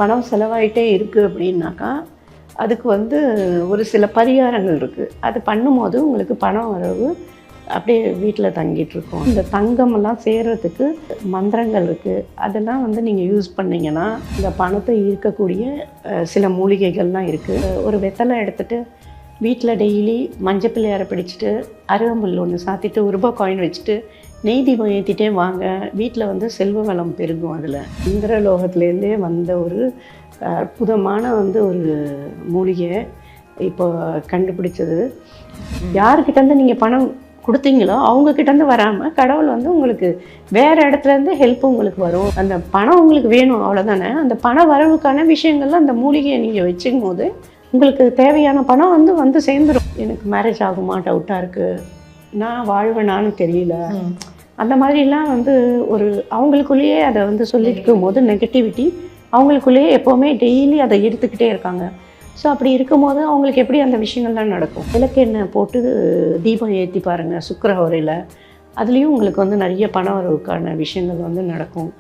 பணம் செலவாயிட்டே இருக்குது அப்படின்னாக்கா, அதுக்கு ஒரு சில பரிகாரங்கள் இருக்குது. அது பண்ணும்போது உங்களுக்கு பணம் வரவு அப்படியே வீட்டில் தங்கிட்டுருக்கும். இந்த தங்கமெல்லாம் சேர்றதுக்கு மந்திரங்கள் இருக்குது. அதெல்லாம் நீங்கள் யூஸ் பண்ணிங்கன்னா, இந்த பணத்தை ஈர்க்கக்கூடிய சில மூலிகைகள்லாம் இருக்குது. ஒரு வெத்தலை எடுத்துகிட்டு வீட்டில் டெய்லி மஞ்சள் பிள்ளையாரை பிடிச்சிட்டு அருகம்புல் ஒன்று சாத்திட்டு ரூபா காயின் வச்சுட்டு நெய் தீபம் ஏற்றிட்டே வாங்க. வீட்டில் செல்வ வளம் பெருகும். அதில் இந்திரலோகத்துலேருந்தே வந்த ஒரு அற்புதமான ஒரு மூலிகை இப்போ கண்டுபிடிச்சது. யாருக்கிட்டேருந்து நீங்கள் பணம் கொடுத்தீங்களோ அவங்கக்கிட்டேருந்து வராமல் கடவுள் உங்களுக்கு வேறு இடத்துலேருந்து ஹெல்ப் உங்களுக்கு வரும். அந்த பணம் உங்களுக்கு வேணும், அவ்வளோதானே. அந்த பண வரவுக்கான விஷயங்கள்லாம் அந்த மூலிகையை நீங்கள் வச்சுக்கும் போது உங்களுக்கு தேவையான பணம் வந்து சேர்ந்துடும். எனக்கு மேரேஜ் ஆகுமா டவுட்டாக இருக்குது, நான் வாழ்வேனான்னு தெரியல, அந்த மாதிரிலாம் ஒரு அவங்களுக்குள்ளேயே அதை சொல்லியிருக்கும் போது நெகட்டிவிட்டி அவங்களுக்குள்ளேயே எப்போவுமே டெய்லி அதை எடுத்துக்கிட்டே இருக்காங்க. ஸோ அப்படி இருக்கும்போது அவங்களுக்கு எப்படி அந்த விஷயங்கள்லாம் நடக்கும். விளக்கெண்ணெய் போட்டு தீபம் ஏற்றி பாருங்கள் சுக்கிரஹோரையில். அதுலேயும் உங்களுக்கு நிறைய பண வரவுக்கான விஷயங்கள் நடக்கும்.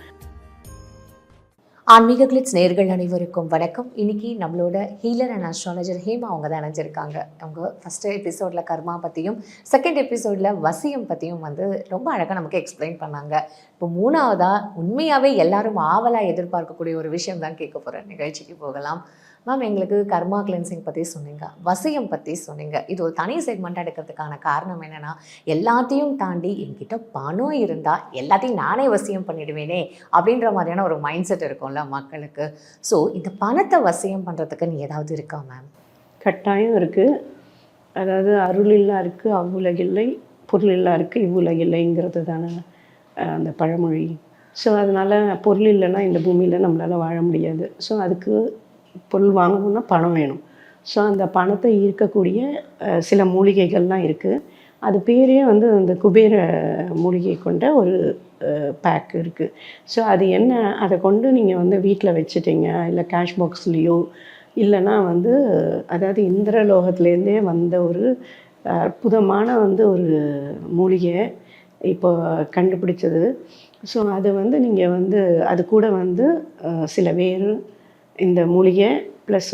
ஆன்மீக கிளிட்ஸ் நேயர்கள் அனைவருக்கும் வணக்கம். இன்னைக்கு நம்மளோட ஹீலர் அண்ட் அஸ்ட்ராலஜர் ஹேமா அவங்க தான் இணைஞ்சிருக்காங்க. அவங்க ஃபஸ்ட்டு எபிசோடில் கர்மா பற்றியும் செகண்ட் எபிசோடில் வசியம் பற்றியும் ரொம்ப அழகாக நமக்கு எக்ஸ்பிளைன் பண்ணாங்க. இப்போ மூணாவதாக உண்மையாகவே எல்லாரும் ஆவலாக எதிர்பார்க்கக்கூடிய ஒரு விஷயம் தான் கேட்க போகிறேன். நிகழ்ச்சிக்கு போகலாம். மேம், எங்களுக்கு கர்மா கிளென்சிங் பற்றி சொன்னீங்க, வசியம் பற்றி சொன்னீங்க. இது ஒரு தனி செக்மெண்ட்டாக எடுக்கிறதுக்கான காரணம் என்னென்னா, எல்லாத்தையும் தாண்டி என்கிட்ட பணம் இருந்தால் எல்லாத்தையும் நானே வசியம் பண்ணிடுவேனே அப்படின்ற மாதிரியான ஒரு மைண்ட் செட் இருக்கும்ல மக்களுக்கு. ஸோ இந்த பணத்தை வசியம் பண்ணுறதுக்கு நீ ஏதாவது இருக்கா மேம்? கட்டாயம் இருக்குது. அதாவது அருளில்லா இருக்குது அவ்வுலகில்லை, பொருளில்லா இருக்குது இவ்வுலகில்லைங்கிறது தானே அந்த பழமொழி. ஸோ அதனால் பொருள் இல்லைன்னா இந்த பூமியில் நம்மளால் வாழ முடியாது. ஸோ அதுக்கு பொருள் வாங்கணுன்னா பணம் வேணும். ஸோ அந்த பணத்தை ஈர்க்கக்கூடிய சில மூலிகைகள்லாம் இருக்குது. அது பேரே அந்த குபேர மூலிகை கொண்ட ஒரு பேக் இருக்குது. ஸோ அது என்ன, அதை கொண்டு நீங்கள் வீட்டில் வச்சுட்டீங்க, இல்லை கேஷ் பாக்ஸ்லேயோ, இல்லைன்னா அதாவது இந்திரலோகத்துலேருந்தே வந்த ஒரு அற்புதமான ஒரு மூலிகை இப்போ கண்டுபிடிச்சது. ஸோ அது நீங்கள் அது கூட சில வேறு இந்த மூலிகை ப்ளஸ்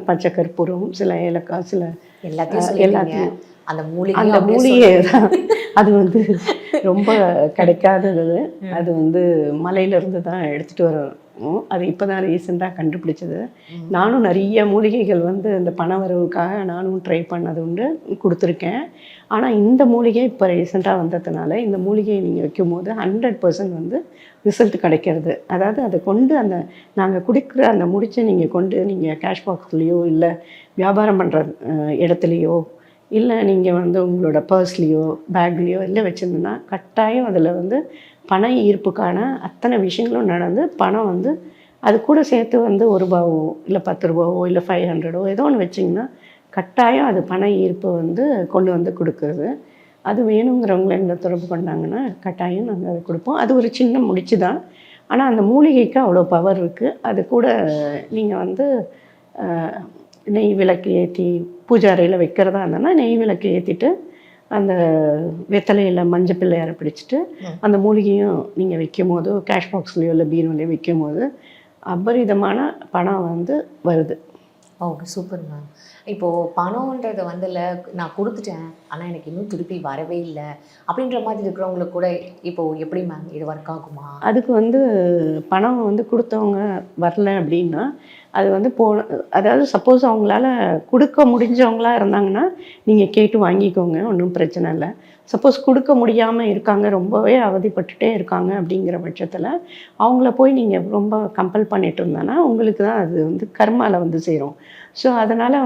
பச்சை கற்பூரம், சில ஏலக்காய், சில எல்லாத்தையும் அந்த மூலிகை தான். அது ரொம்ப கிடைக்காதது. அது மலையிலேருந்து தான் எடுத்துகிட்டு வரோம். அது இப்போ தான் ரீசெண்டாக கண்டுபிடிச்சது. நானும் நிறைய மூலிகைகள் இந்த பண வரவுக்காக நானும் ட்ரை பண்ணது உண்டு, கொடுத்துருக்கேன். ஆனால் இந்த மூலிகை இப்போ ரீசெண்டாக வந்ததுனால இந்த மூலிகையை நீங்கள் வைக்கும்போது 100% ரிசல்ட் கிடைக்கிறது. அதாவது அதை கொண்டு நாங்கள் கொடுக்குற அந்த முடிச்சை நீங்கள் கொண்டு நீங்கள் கேஷ் பாக்ஸ்லேயோ, இல்லை வியாபாரம் பண்ணுற இடத்துலையோ, இல்லை நீங்கள் உங்களோட பர்ஸ்லேயோ பேக்லேயோ இல்லை வச்சுருந்தோன்னா கட்டாயம் அதில் பண ஈர்ப்புக்கான அத்தனை விஷயங்களும் நடந்து பணம் அது கூட சேர்த்து ரூபாவோ இல்லை 10 ரூபாவோ இல்லை 500ஓ ஏதோ ஒன்று வச்சிங்கன்னா கட்டாயம் அது பண ஈர்ப்பு கொண்டு கொடுக்குறது. அது வேணுங்கிறவங்கள எங்களை தொடர்பு பண்ணாங்கன்னா கட்டாயம் நாங்கள் அதை கொடுப்போம். அது ஒரு சின்ன முடிச்சு தான். ஆனால் அந்த மூலிகைக்கு அவ்வளோ பவர் இருக்குது. அது கூட நீங்கள் நெய் விளக்கு ஏற்றி பூஜை அறையில் வைக்கிறதா இருந்தோன்னா நெய் விளக்கு ஏற்றிட்டு அந்த வெத்தலையில் மஞ்சள் பிள்ளையாரை பிடிச்சிட்டு அந்த மூலிகையும் நீங்கள் வைக்கும் போது கேஷ் பாக்ஸ்லேயோ இல்லை பீரோலையோ வைக்கும் போது அபரிதமான பணம் வருது. ஓ, சூப்பர் மேம். இப்போது பணம்ன்றது இல்லை நான் கொடுத்துட்டேன் ஆனால் எனக்கு இன்னும் திருப்பி வரவே இல்லை அப்படின்ற மாதிரி இருக்கிறவங்களுக்கு கூட இப்போது எப்படி மேம் இது ஒர்க் ஆகுமா? அதுக்கு பணம் கொடுத்தவங்க வரல அப்படின்னா அது அதாவது சப்போஸ் அவங்களால கொடுக்க முடிஞ்சவங்களாக இருந்தாங்கன்னா நீங்கள் கேட்டு வாங்கிக்கோங்க, ஒன்றும் பிரச்சனை இல்லை. சப்போஸ் கொடுக்க முடியாமல் இருக்காங்க, ரொம்பவே அவதிப்பட்டுட்டே இருக்காங்க அப்படிங்கிற பட்சத்தில் அவங்கள போய் நீங்கள் ரொம்ப கம்பல் பண்ணிட்டு இருந்தோன்னா உங்களுக்கு தான் அது கர்மாவில் சேரும். ஸோ அதனால்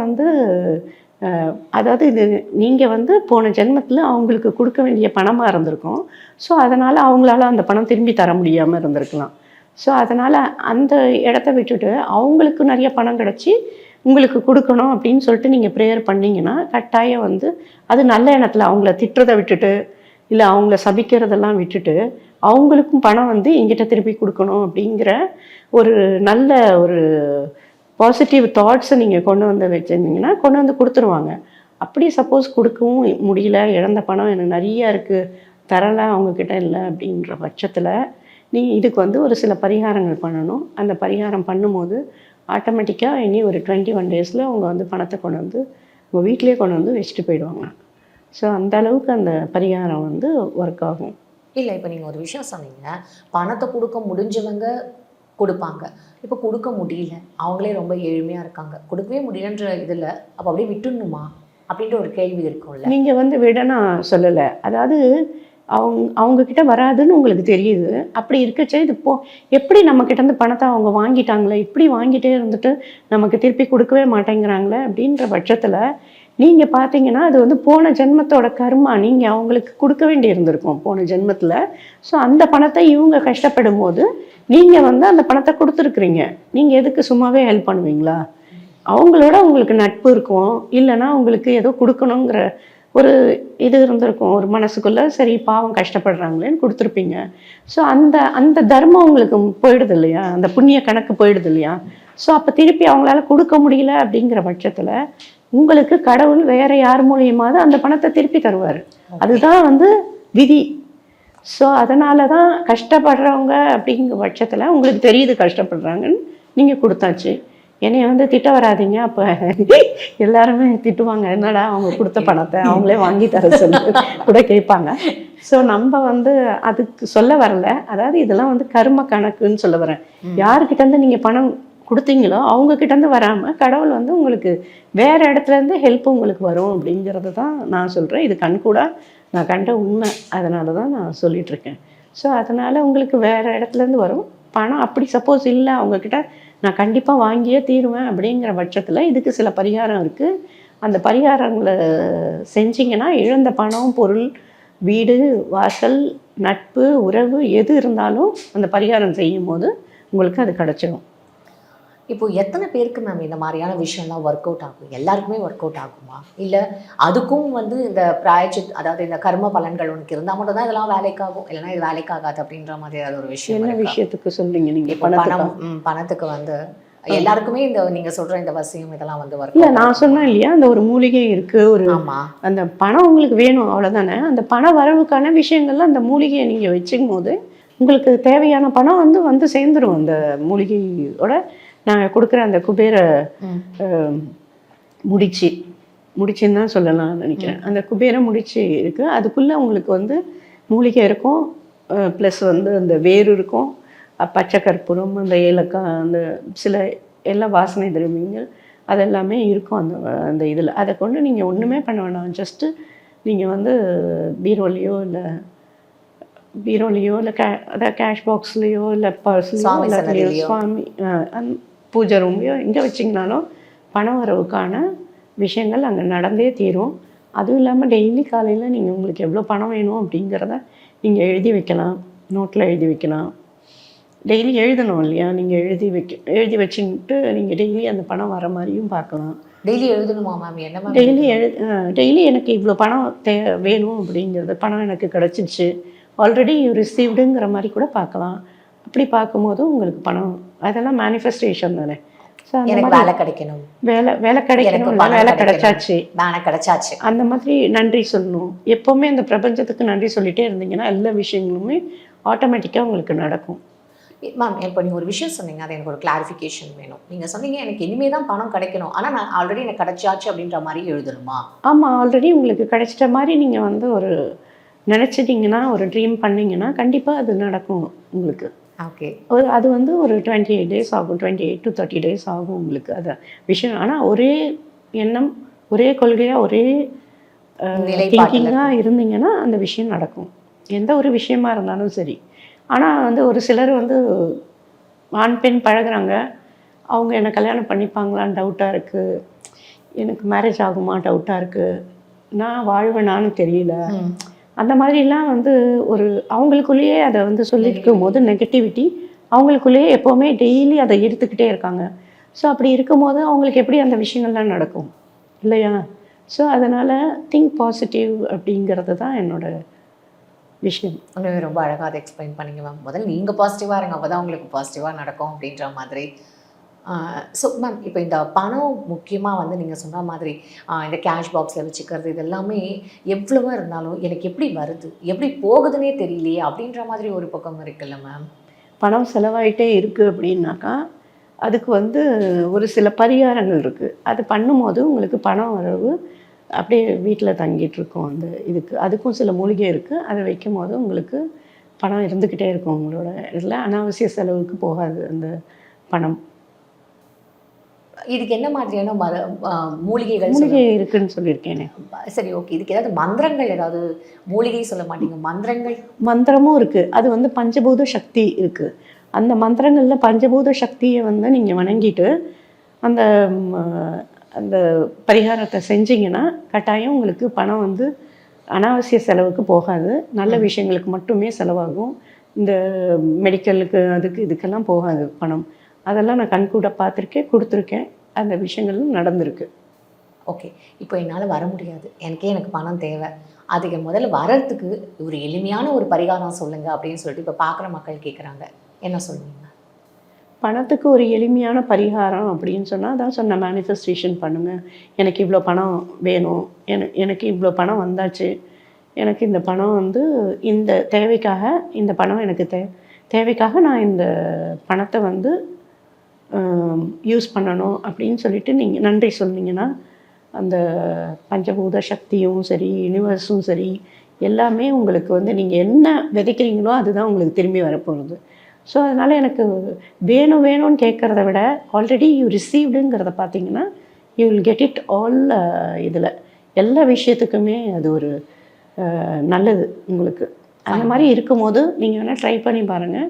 அதாவது இது நீங்கள் போன ஜென்மத்தில் அவங்களுக்கு கொடுக்க வேண்டிய பணமாக இருந்திருக்கும். ஸோ அதனால் அவங்களால அந்த பணம் திரும்பி தர முடியாமல் இருந்திருக்கலாம். ஸோ அதனால் அந்த இடத்த விட்டுட்டு அவங்களுக்கு நிறைய பணம் கிடச்சி உங்களுக்கு கொடுக்கணும் அப்படின்னு சொல்லிட்டு நீங்கள் ப்ரேயர் பண்ணிங்கன்னா கட்டாயம் அது நல்ல எண்ணத்தில் அவங்கள திட்டுறதை விட்டுட்டு இல்லை அவங்கள சபிக்கிறதெல்லாம் விட்டுட்டு அவங்களுக்கும் பணம் எங்கிட்ட திருப்பி கொடுக்கணும் அப்படிங்கிற ஒரு நல்ல ஒரு பாசிட்டிவ் தாட்ஸை நீங்கள் கொண்டு வச்சுருந்தீங்கன்னா கொண்டு கொடுத்துருவாங்க. அப்படி சப்போஸ் கொடுக்கவும் முடியல, இழந்த பணம் எனக்கு நிறையா இருக்குது, தரலை அவங்கக்கிட்ட இல்லை அப்படின்ற பட்சத்தில் இதுக்கு வந்து ஒரு சில பரிகாரங்கள் பண்ணணும். அந்த பரிகாரம் பண்ணும்போது ஆட்டோமேட்டிக்காக இனி ஒரு 21 டேஸில் அவங்க வந்து பணத்தை கொண்டு வந்து உங்கள் வீட்டிலேயே கொண்டு வந்து வச்சுட்டு போயிடுவாங்க. ஸோ அந்த அளவுக்கு அந்த பரிகாரம் வந்து ஒர்க் ஆகும். இல்லை, இப்போ நீங்கள் ஒரு விஷயம் சொன்னீங்க, பணத்தை கொடுக்க முடிஞ்சவங்க கொடுப்பாங்க. இப்போ கொடுக்க முடியல, அவங்களே ரொம்ப ஏழ்மையாக இருக்காங்க, கொடுக்கவே முடியலன்ற இதில் அப்போ அப்படியே விட்டுடணுமா அப்படின்ற ஒரு கேள்வி இருக்கும்ல. நீங்கள் வந்து விட நான் சொல்லலை. அதாவது அவங்கக்கிட்ட வராதுன்னு உங்களுக்கு தெரியுது. அப்படி இருக்கச்சே இது எப்படி நம்மக்கிட்டேருந்து பணத்தை அவங்க வாங்கிட்டாங்களே, இப்படி வாங்கிட்டே இருந்துட்டு நமக்கு திருப்பி கொடுக்கவே மாட்டேங்கிறாங்களே அப்படின்ற பட்சத்தில் நீங்கள் பார்த்தீங்கன்னா அது வந்து போன ஜென்மத்தோட கர்மா. நீங்கள் அவங்களுக்கு கொடுக்க வேண்டி இருந்திருக்கும் போன ஜென்மத்தில். ஸோ அந்த பணத்தை இவங்க கஷ்டப்படும் போது நீங்கள் வந்து அந்த பணத்தை கொடுத்துருக்குறீங்க. நீங்கள் எதுக்கு சும்மாவே ஹெல்ப் பண்ணுவீங்களா? அவங்களோட உங்களுக்கு நட்பு இருக்கும், இல்லைன்னா உங்களுக்கு ஏதோ கொடுக்கணுங்கிற ஒரு இது இருந்திருக்கும் ஒரு மனசுக்குள்ளே. சரி பாவம் கஷ்டப்படுறாங்களேன்னு கொடுத்துருப்பீங்க. ஸோ அந்த அந்த தர்மம் உங்களுக்கு போயிடுது இல்லையா, அந்த புண்ணிய கணக்கு போயிடுது இல்லையா. ஸோ அப்போ திருப்பி அவங்களால கொடுக்க முடியல அப்படிங்கிற பட்சத்தில் உங்களுக்கு கடவுள் வேற யார் மூலியமாவது அந்த பணத்தை திருப்பி தருவார். அதுதான் வந்து விதி. ஸோ அதனால தான் கஷ்டப்படுறவங்க அப்படிங்கிற பட்சத்தில் உங்களுக்கு தெரியுது கஷ்டப்படுறாங்கன்னு நீங்கள் கொடுத்தாச்சு. என்னைய வந்து திட்ட வராதிங்க. அப்போ எல்லாருமே திட்டுவாங்க, என்னடா அவங்க கொடுத்த பணத்தை அவங்களே வாங்கி தர சொல்லி கூட கேட்பாங்க. ஸோ நம்ம வந்து அதுக்கு சொல்ல வரல. அதாவது இதெல்லாம் வந்து கர்ம கணக்குன்னு சொல்ல வரேன். யாருக்கிட்டேருந்து நீங்கள் பணம் கொடுத்தீங்களோ அவங்கக்கிட்டேருந்து வராமல் கடவுள் வந்து உங்களுக்கு வேறு இடத்துலேருந்து ஹெல்ப் உங்களுக்கு வரும் அப்படிங்கிறது தான் நான் சொல்கிறேன். இது கண்கூடா நான் கண்ட உண்மை. அதனால தான் நான் சொல்லிகிட்ருக்கேன். ஸோ அதனால் உங்களுக்கு வேறு இடத்துலேருந்து வரும் பணம். அப்படி சப்போஸ் இல்லை அவங்கக்கிட்ட நான் கண்டிப்பாக வாங்கியே தீருவேன் அப்படிங்கிற பட்சத்தில் இதுக்கு சில பரிகாரம் இருக்குது. அந்த பரிகாரங்களை செஞ்சிங்கன்னா இழந்த பணம், பொருள், வீடு, வாசல், நட்பு, உறவு எது இருந்தாலும் அந்த பரிகாரம் செய்யும் போது உங்களுக்கு அது கிடச்சிடும். இப்போ எத்தனை பேருக்கு மேம் இந்த மாதிரியான விஷயம்லாம் ஒர்க் அவுட் ஆகும்? எல்லாருக்குமே ஒர்க் அவுட் ஆகுமா? இல்லை அதுக்கும் வந்து இந்த பிராயச்சித், அதாவது இந்த கர்ம பலன்கள் உனக்கு இருந்தால் மட்டும் தான் இதெல்லாம் வேலைக்காகும், இல்லைன்னா இது வேலைக்காகாது அப்படின்ற மாதிரி ஏதாவது ஒரு விஷயம்? என்ன விஷயத்துக்கு சொல்றீங்க நீங்கள்? இப்போ பணத்துக்கு வந்து எல்லாருக்குமே இந்த நீங்க சொல்ற இந்த வசியம் இதெல்லாம் வந்து ஒர்க் இல்லை. நான் சொன்னேன் இல்லையா, அந்த ஒரு மூலிகை இருக்கு, ஒரு அந்த பணம் உங்களுக்கு வேணும் அவ்வளோதானே. அந்த பண வரவுக்கான விஷயங்கள்ல அந்த மூலிகையை நீங்கள் வச்சுக்கும் போது உங்களுக்கு தேவையான பணம் வந்து சேர்ந்துடும். அந்த மூலிகையோட நாங்கள் கொடுக்குற அந்த குபேர முடிச்சுன்னு தான் சொல்லலாம் நினைக்கிறேன். அந்த குபேர முடிச்சு இருக்குது. அதுக்குள்ளே உங்களுக்கு வந்து மூலிகை இருக்கும், ப்ளஸ் வந்து அந்த வேறு இருக்கும், பச்சை கற்பூரம், அந்த ஏலக்காய், அந்த சில எல்லா வாசனை திரவியங்கள் அதெல்லாமே இருக்கும் அந்த அந்த இதில். அதை கொண்டு நீங்கள் ஒன்றுமே பண்ண வேணாம். ஜஸ்ட்டு நீங்கள் வந்து பீரோலையோ இல்லை அதாவது கேஷ் பாக்ஸ்லேயோ இல்லை பர்ஸ்லையோ சுவாமி பூஜை ரூம்லையோ எங்கே வச்சிங்கனாலும் பண வரவுக்கான விஷயங்கள் அங்கே நடந்தே தீரும். அதுவும் இல்லாமல் டெய்லி காலையில் நீங்கள் உங்களுக்கு எவ்வளோ பணம் வேணும் அப்படிங்கிறத நீங்கள் எழுதி வைக்கலாம், நோட்டில் எழுதி வைக்கலாம். டெய்லி எழுதணும் இல்லையா, நீங்கள் எழுதி வச்சுட்டு நீங்கள் டெய்லி அந்த பணம் வர மாதிரியும் பார்க்கலாம். டெய்லி எழுதணுமா மேம்? என்ன டெய்லி எனக்கு இவ்வளோ பணம் வேணும் அப்படிங்கிறது, பணம் எனக்கு கிடச்சிச்சு, ஆல்ரெடி ரிசீவ்டுங்கிற மாதிரி கூட பார்க்கலாம். அப்படி பார்க்கும்போது உங்களுக்கு பணம், அதெல்லாம் மேனிஃபெஸ்டேஷன் தானே. ஸோ எனக்கு வேலை கிடைக்கணும், வேலை கிடைக்கணும், வேலை கிடைச்சாச்சு, அந்த மாதிரி நன்றி சொல்லணும். எப்போவுமே இந்த பிரபஞ்சத்துக்கு நன்றி சொல்லிகிட்டே இருந்தீங்கன்னா எல்லா விஷயங்களுமே ஆட்டோமேட்டிக்காக உங்களுக்கு நடக்கும். மேம், இப்போ நீங்கள் ஒரு விஷயம் சொன்னீங்க, அது எனக்கு ஒரு கிளாரிஃபிகேஷன் வேணும். நீங்கள் சொன்னீங்க எனக்கு இனிமே தான் பணம் கிடைக்கணும், ஆனால் நான் ஆல்ரெடி எனக்கு கிடைச்சாச்சு அப்படின்ற மாதிரி எழுதணுமா? ஆமாம், ஆல்ரெடி உங்களுக்கு கிடைச்சிட்ட மாதிரி நீங்கள் வந்து ஒரு நினச்சிட்டிங்கன்னா, ஒரு ட்ரீம் பண்ணிங்கன்னா கண்டிப்பாக அது நடக்கும் உங்களுக்கு. ஓகே. அது வந்து ஒரு 28 டேஸ் ஆகும், 28 to 30 டேஸ் ஆகும் உங்களுக்கு அது விஷயம். ஆனால் ஒரே எண்ணம், ஒரே கொள்கையாக, ஒரே திங்கிங்காக இருந்தீங்கன்னா அந்த விஷயம் நடக்கும், எந்த ஒரு விஷயமா இருந்தாலும் சரி. ஆனால் வந்து ஒரு சிலர் வந்து ஆண் பெண் பழகுறாங்க, அவங்க என்னை கல்யாணம் பண்ணிப்பாங்களான்னு டவுட்டாக இருக்குது, எனக்கு மேரேஜ் ஆகுமா டவுட்டாக இருக்குது, நான் வாழ்வேனான்னு தெரியல, அந்த மாதிரிலாம் வந்து ஒரு அவங்களுக்குள்ளேயே அதை வந்து சொல்லியிருக்கும் போது நெகட்டிவிட்டி அவங்களுக்குள்ளேயே எப்போவுமே டெய்லி அதை எடுத்துக்கிட்டே இருக்காங்க. ஸோ அப்படி இருக்கும்போது அவங்களுக்கு எப்படி அந்த விஷயங்கள்லாம் நடக்கும் இல்லையா? ஸோ அதனால் திங்க் பாசிட்டிவ் அப்படிங்கிறது தான் என்னோட விஷயம். ரொம்ப அழகாக அதை எக்ஸ்பிளைன் பண்ணிங்க மேம். முதல்ல நீங்கள் பாசிட்டிவாக இருங்க, அப்போ தான் உங்களுக்கு பாசிட்டிவாக நடக்கும் அப்படின்ற மாதிரி. ஸோ மேம், இப்போ இந்த பணம் முக்கியமாக வந்து நீங்கள் சொன்ன மாதிரி இந்த கேஷ் பாக்ஸில் வச்சுக்கிறது இது எல்லாமே எவ்வளவோ இருந்தாலும் எனக்கு எப்படி வருது எப்படி போகுதுன்னே தெரியலையே அப்படின்ற மாதிரி ஒரு பக்கம் இருக்குல்ல மேம்? பணம் செலவாயிட்டே இருக்குது அப்படின்னாக்கா அதுக்கு வந்து ஒரு சில பரிகாரங்கள் இருக்குது. அது பண்ணும்போது உங்களுக்கு பணம் வரவு அப்படியே வீட்டில் தங்கிட்டு இருக்கும். அந்த இதுக்கு அதுக்கும் சில மூலிகை இருக்குது. அதை வைக்கும்போது உங்களுக்கு பணம் இருந்துக்கிட்டே இருக்கும். உங்களோட இதில் அனாவசிய செலவுக்கு போகாது அந்த பணம். இதுக்கு என்ன மாதிரியான மூலிகைகள் மூலிகை இருக்குன்னு சொல்லியிருக்கேனே. சரி, ஓகே. இதுக்கு ஏதாவது மந்திரங்கள், ஏதாவது மூலிகை சொல்ல மாட்டீங்க, மந்திரங்கள்? மந்திரமும் இருக்குது. அது வந்து பஞ்சபூத சக்தி இருக்குது. அந்த மந்திரங்களில் பஞ்சபூத சக்தியை வந்து நீங்கள் வணங்கிட்டு அந்த அந்த பரிகாரத்தை செஞ்சிங்கன்னா கட்டாயம் உங்களுக்கு பணம் வந்து அனாவசிய செலவுக்கு போகாது. நல்ல விஷயங்களுக்கு மட்டுமே செலவாகும். இந்த மெடிக்கலுக்கு அதுக்கு இதுக்கெல்லாம் போகாது பணம். அதெல்லாம் நான் கண்கூட பார்த்துருக்கேன், கொடுத்துருக்கேன். அந்த விஷயங்களும் நடந்திருக்கு. ஓகே. இப்போ என்னால் வர முடியாது, எனக்கு பணம் தேவை, அதுக்கு முதல்ல வர்றதுக்கு ஒரு எளிமையான ஒரு பரிகாரம் சொல்லுங்கள் அப்படின்னு சொல்லிட்டு இப்போ பார்க்குற மக்கள் கேட்குறாங்க. என்ன சொல்லுவீங்க? பணத்துக்கு ஒரு எளிமையான பரிகாரம் அப்படின்னு சொன்னால் அதான் சொன்ன மேனிஃபெஸ்டேஷன் பண்ணுங்கள். எனக்கு இவ்வளோ பணம் வேணும், எனக்கு இவ்வளோ பணம் வந்தாச்சு, எனக்கு இந்த பணம் வந்து இந்த தேவைக்காக, இந்த பணம் எனக்கு தேவைக்காக நான் இந்த பணத்தை வந்து யூஸ் பண்ணணும் அப்படின்னு சொல்லிட்டு நீங்கள் நன்றி சொன்னீங்கன்னா அந்த பஞ்சபூத சக்தியும் சரி, யூனிவர்ஸும் சரி, எல்லாமே உங்களுக்கு வந்து நீங்கள் என்ன விதைக்கிறீங்களோ அதுதான் உங்களுக்கு திரும்பி வரப்போகிறது. ஸோ அதனால் எனக்கு வேணும்னு கேட்குறத விட ஆல்ரெடி யூ ரிசீவ்டுங்கிறத பார்த்தீங்கன்னா you will get it all. இதில் எல்லா விஷயத்துக்குமே அது ஒரு நல்லது உங்களுக்கு. அந்த மாதிரி இருக்கும்போது நீங்கள் வேணால் ட்ரை பண்ணி பாருங்கள்.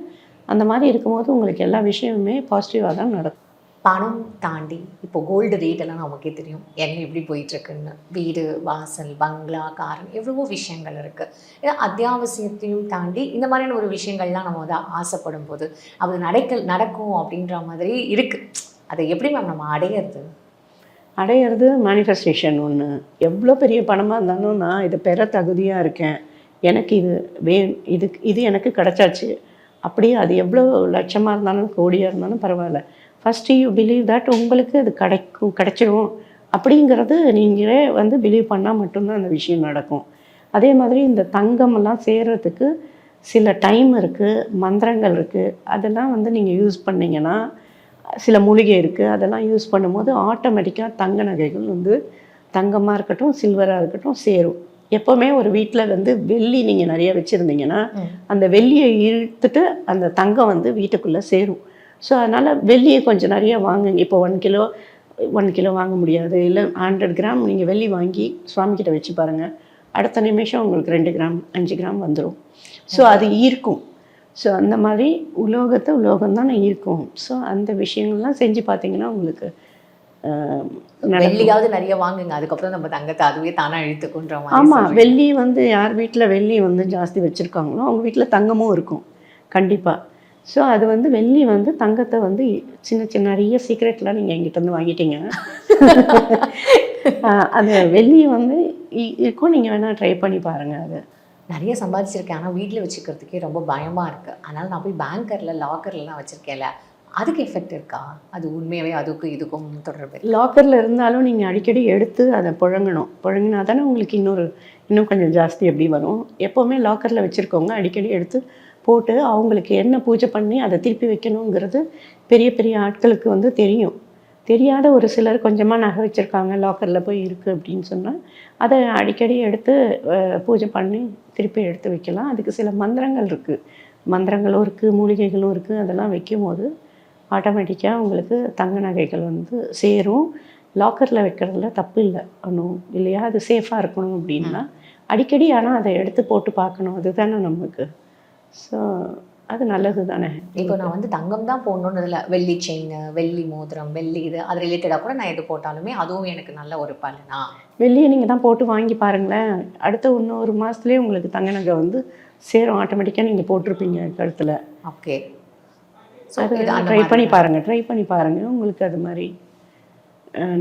அந்த மாதிரி இருக்கும்போது உங்களுக்கு எல்லா விஷயமுமே பாசிட்டிவாக தான் நடக்கும். பணம் தாண்டி இப்போ கோல்டு ரேட் எல்லாம் நமக்கே தெரியும், என்ன எப்படி போயிட்டுருக்குன்னு. வீடு, வாசல், பங்களா, காரம், எவ்வளவோ விஷயங்கள் இருக்குது. ஏன்னா அத்தியாவசியத்தையும் தாண்டி இந்த மாதிரியான ஒரு விஷயங்கள்லாம் நம்ம வந்து ஆசைப்படும் போது அது நடக்கும் அப்படின்ற மாதிரி இருக்குது. அதை எப்படி மேம் நம்ம அடையிறது மேனிஃபெஸ்டேஷன் ஒன்று. எவ்வளோ பெரிய பணமாக இருந்தாலும் நான் இதை பெற தகுதியாக இருக்கேன், எனக்கு இது எனக்கு கிடச்சாச்சு. அப்படியே அது எவ்வளோ லட்சமாக இருந்தாலும் கோடியாக இருந்தாலும் பரவாயில்ல, ஃபஸ்ட்டு யூ பிலீவ் தட் உங்களுக்கு அது கிடைச்சிடும் அப்படிங்கிறது நீங்களே வந்து பிலீவ் பண்ணால் மட்டும்தான் அந்த விஷயம் நடக்கும். அதே மாதிரி இந்த தங்கமெல்லாம் சேர்கிறதுக்கு சில டைம் இருக்குது, மந்திரங்கள் இருக்குது. அதெல்லாம் வந்து நீங்கள் யூஸ் பண்ணிங்கன்னா, சில மூலிகை இருக்குது, அதெல்லாம் யூஸ் பண்ணும்போது ஆட்டோமேட்டிக்காக தங்க நகைகள் வந்து தங்கமாக இருக்கட்டும், சில்வராக இருக்கட்டும் சேரும். எப்போவுமே ஒரு வீட்டில் வந்து வெள்ளி நீங்கள் நிறைய வச்சுருந்தீங்கன்னா அந்த வெள்ளியை இழுத்துட்டு அந்த தங்கம் வந்து வீட்டுக்குள்ளே சேரும். ஸோ அதனால் வெள்ளியை கொஞ்சம் நிறைய வாங்குங்க. இப்போ 1 கிலோ வாங்க முடியாது, இல்லை 100 கிராம் நீங்கள் வெள்ளி வாங்கி சுவாமிக்கிட்ட வச்சு பாருங்கள். அடுத்த நிமிஷம் உங்களுக்கு 2 கிராம் 5 கிராம் வந்துடும். ஸோ அது ஈர்க்கும். ஸோ அந்த மாதிரி உலோகம் தானே ஈர்க்கும். ஸோ அந்த விஷயங்கள்லாம் செஞ்சு பார்த்தீங்கன்னா உங்களுக்கு வெள்ளியாவது நிறைய வாங்குங்க, அதுக்கப்புறம் நம்ம தங்கத்தை அதுவே தானே இழுத்துக்குன்ற மாதிரி. ஆமாம், வெள்ளி வந்து யார் வீட்டில் வெள்ளி வந்து ஜாஸ்தி வச்சுருக்காங்களோ அவங்க வீட்டில் தங்கமும் இருக்கும் கண்டிப்பாக. ஸோ அது வந்து வெள்ளி வந்து தங்கத்தை வந்து சின்ன நிறைய சீக்ரெட்லாம் நீங்கள் எங்கிட்ட வந்து வாங்கிட்டீங்க. அது வெள்ளியை வந்து இருக்கும், நீங்கள் வேணால் ட்ரை பண்ணி பாருங்கள். அது நிறைய சம்பாதிச்சிருக்கேன், ஆனால் வீட்டில் வச்சுக்கிறதுக்கே ரொம்ப பயமாக இருக்குது. அதனால் நான் போய் பேங்கரில் லாக்கர்லாம் வச்சுருக்கேன்ல, அதுக்கு எஃபெக்ட் இருக்கா? அது உண்மையாகவே அதுக்கும் இதுக்கும் தொடர்பு? லாக்கரில் இருந்தாலும் நீங்கள் அடிக்கடி எடுத்து அதை புழங்கினா தானே உங்களுக்கு இன்னும் கொஞ்சம் ஜாஸ்தி எப்படி வரும். எப்போவுமே லாக்கரில் வச்சுருக்கவங்க அடிக்கடி எடுத்து போட்டு அவங்களுக்கு என்ன பூஜை பண்ணி அதை திருப்பி வைக்கணுங்கிறது பெரிய பெரிய ஆட்களுக்கு வந்து தெரியும். தெரியாத ஒரு சிலர் கொஞ்சமாக நகை வச்சுருக்காங்க, லாக்கரில் போய் இருக்குது அப்படின்னு சொன்னால் அதை அடிக்கடி எடுத்து பூஜை பண்ணி திருப்பி எடுத்து வைக்கலாம். அதுக்கு சில மந்திரங்கள் இருக்குது, மந்திரங்களும் இருக்குது, மூலிகைகளும் இருக்குது. அதெல்லாம் வைக்கும்போது ஆட்டோமேட்டிக்காக உங்களுக்கு தங்க நகைகள் வந்து சேரும். லாக்கரில் வைக்கிறதுல தப்பு இல்லை ஒன்றும் இல்லையா, அது சேஃபாக இருக்கணும் அப்படின்னா அடிக்கடி. ஆனால் அதை எடுத்து போட்டு பார்க்கணும், அதுதானே நமக்கு. ஸோ அது நல்லது தானே. இப்போ நான் வந்து தங்கம் தான் போடணுன்னு இல்லை, வெள்ளி செயின், வெள்ளி மோதிரம், வெள்ளி இது அது ரிலேட்டடாக கூட நான் எது போட்டாலுமே அதுவும் எனக்கு நல்ல ஒரு பலனா? வெள்ளியை நீங்கள் தான் போட்டு வாங்கி பாருங்களேன், அடுத்த இன்னொரு மாதத்துலேயே உங்களுக்கு தங்க நகை வந்து சேரும் ஆட்டோமேட்டிக்காக. நீங்கள் போட்டிருப்பீங்க கழுத்தில். ஓகே, அது ட்ரை பண்ணி பாருங்கள், உங்களுக்கு அது மாதிரி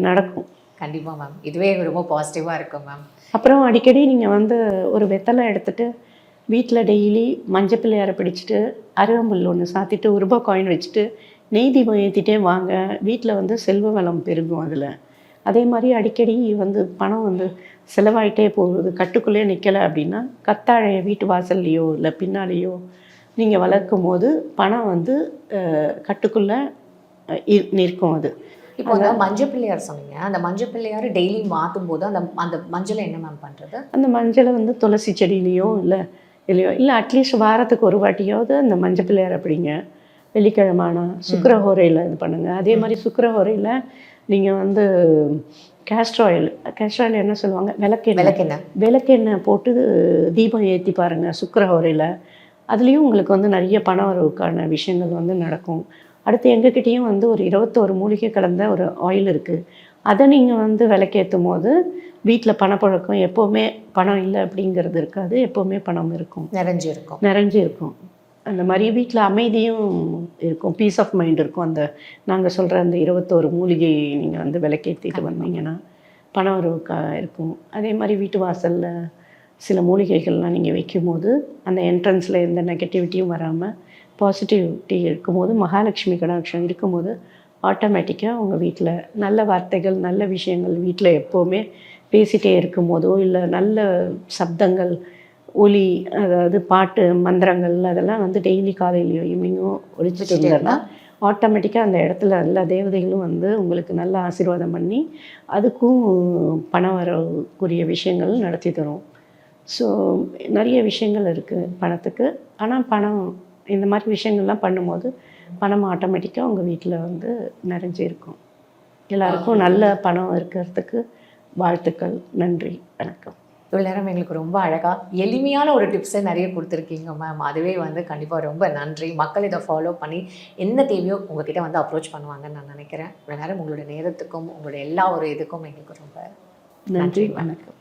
நடக்கும் கண்டிப்பாக மேம். இதுவே ரொம்ப பாசிட்டிவாக இருக்கும் மேம். அப்புறம் அடிக்கடி நீங்கள் வந்து ஒரு வெத்தலை எடுத்துகிட்டு வீட்டில் டெய்லி மஞ்சள் பிள்ளையாரை பிடிச்சிட்டு அருகம்புல் ஒன்று சாத்திட்டு ரூபா காயின் வச்சுட்டு நெய் தீபம் ஏற்றிட்டே வாங்க, வீட்டில் வந்து செல்வ வளம் பெருகும். அதில் அதே மாதிரி அடிக்கடி வந்து பணம் வந்து செலவாயிட்டே போகுது, கட்டுக்குள்ளே நிற்கலை அப்படின்னா கத்தாழைய வீட்டு வாசல்லையோ இல்லை பின்னாலேயோ நீங்கள் வளர்க்கும் போது பணம் வந்து கட்டுக்குள்ளே நிற்கும். அது இப்போ அந்த மஞ்சள் பிள்ளையார் சொன்னீங்க, அந்த மஞ்சள் பிள்ளையார் டெய்லி மாற்றும் போது அந்த அந்த மஞ்சளை என்ன மேம் பண்ணுறது? அந்த மஞ்சளை வந்து துளசி செடியிலையோ இல்லை அட்லீஸ்ட் வாரத்துக்கு ஒரு வாட்டியாவது அந்த மஞ்சள் பிள்ளையார் அப்படிங்க வெள்ளிக்கிழமானா சுக்கிரஹோரையில் இது பண்ணுங்கள். அதே மாதிரி சுக்கிரஹோரையில் நீங்கள் வந்து கேஸ்டர் ஆயில் என்ன சொல்லுவாங்க, விளக்கெண்ணெய் போட்டு தீபம் ஏற்றி பாருங்கள் சுக்கிரஹோரையில். அதுலேயும் உங்களுக்கு வந்து நிறைய பண வரவுக்கான விஷயங்கள் வந்து நடக்கும். அடுத்து எங்ககிட்டேயும் வந்து ஒரு 21 மூலிகை கலந்த ஒரு ஆயில் இருக்குது. அதை நீங்கள் வந்து விளக்கேற்றும் போது வீட்டில் பணப்பழக்கம் எப்போவுமே பணம் இல்லை அப்படிங்கிறது இருக்காது, எப்போவுமே பணம் இருக்கும், நிறைஞ்சு இருக்கும். அந்த மாதிரி வீட்டில் அமைதியும் இருக்கும், பீஸ் ஆஃப் மைண்ட் இருக்கும். அந்த நாங்கள் சொல்கிற அந்த 21 மூலிகை நீங்கள் வந்து விளக்கேற்றிட்டு வந்தீங்கன்னா பண வரவுக்கா இருக்கும். அதே மாதிரி வீட்டு வாசலில் சில மூலிகைகள்லாம் நீங்கள் வைக்கும்போது அந்த என்ட்ரன்ஸில் எந்த நெகட்டிவிட்டியும் வராமல் பாசிட்டிவிட்டி இருக்கும்போது, மகாலட்சுமி கடாட்சம் இருக்கும்போது ஆட்டோமேட்டிக்காக உங்கள் வீட்டில் நல்ல வார்த்தைகள் நல்ல விஷயங்கள் வீட்டில் எப்போவுமே பேசிகிட்டே இருக்கும்போதோ இல்லை நல்ல சப்தங்கள் ஒலி, அதாவது பாட்டு மந்திரங்கள் அதெல்லாம் வந்து டெய்லி காலையிலையோ ஈவினிங்கோ ஒழிச்சிட்டு இருந்தோம்னா ஆட்டோமேட்டிக்காக அந்த இடத்துல எல்லா தேவதைகளும் வந்து உங்களுக்கு நல்ல ஆசீர்வாதம் பண்ணி அதுக்கும் பணம் வரக்கூடிய விஷயங்கள் நடத்தி தரும். ஸோ நிறைய விஷயங்கள் இருக்குது பணத்துக்கு. ஆனால் பணம் இந்த மாதிரி விஷயங்கள்லாம் பண்ணும்போது பணம் ஆட்டோமேட்டிக்காக உங்கள் வீட்டில் வந்து நிறைஞ்சு இருக்கும். எல்லாருக்கும் நல்ல பணம் இருக்கிறதுக்கு வாழ்த்துக்கள். நன்றி, வணக்கம். இவ்வளோ நேரம் எங்களுக்கு ரொம்ப அழகாக எளிமையான ஒரு டிப்ஸை நிறைய கொடுத்துருக்கீங்க மேம். அதுவே வந்து கண்டிப்பாக ரொம்ப நன்றி. மக்கள் இதை ஃபாலோ பண்ணி என்ன தேவையோ உங்ககிட்ட வந்து அப்ரோச் பண்ணுவாங்கன்னு நான் நினைக்கிறேன். இவ்வளோ நேரம் உங்களோட நேரத்துக்கும் உங்களோட எல்லா ஒரு இதுக்கும் எங்களுக்கு ரொம்ப நன்றி, வணக்கம்.